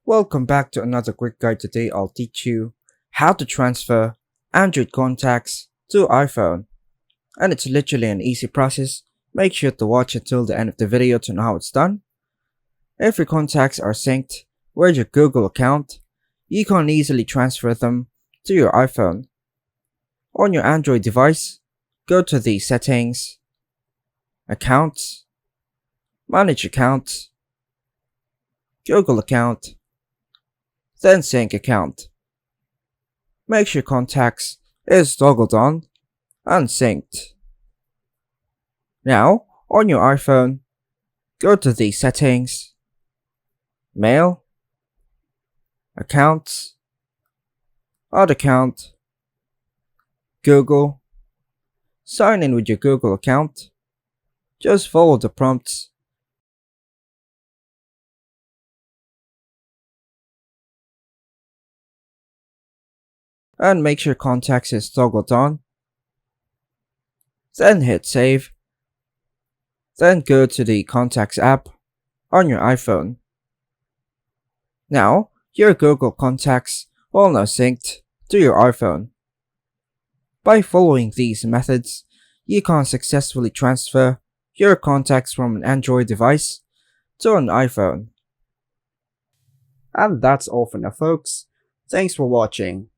Welcome back to another quick guide. Today I'll teach you how to transfer Android contacts to iPhone. And it's literally an easy process. Make sure to watch until the end of the video to know how it's done. If your contacts are synced with your Google account, you can easily transfer them to your iPhone. On your Android device, go to the Settings, Accounts, Manage Accounts, Google Account, then Sync Account. Make sure Contacts is toggled on and synced. Now, on your iPhone, go to the Settings, Mail, Accounts, Odd Account, Google. Sign in with your Google account. Just follow the prompts. And make sure Contacts is toggled on. Then hit Save. Then go to the Contacts app on your iPhone. Now, your Google contacts will now synced to your iPhone. By following these methods, you can successfully transfer your contacts from an Android device to an iPhone. And that's all for now, folks. Thanks for watching.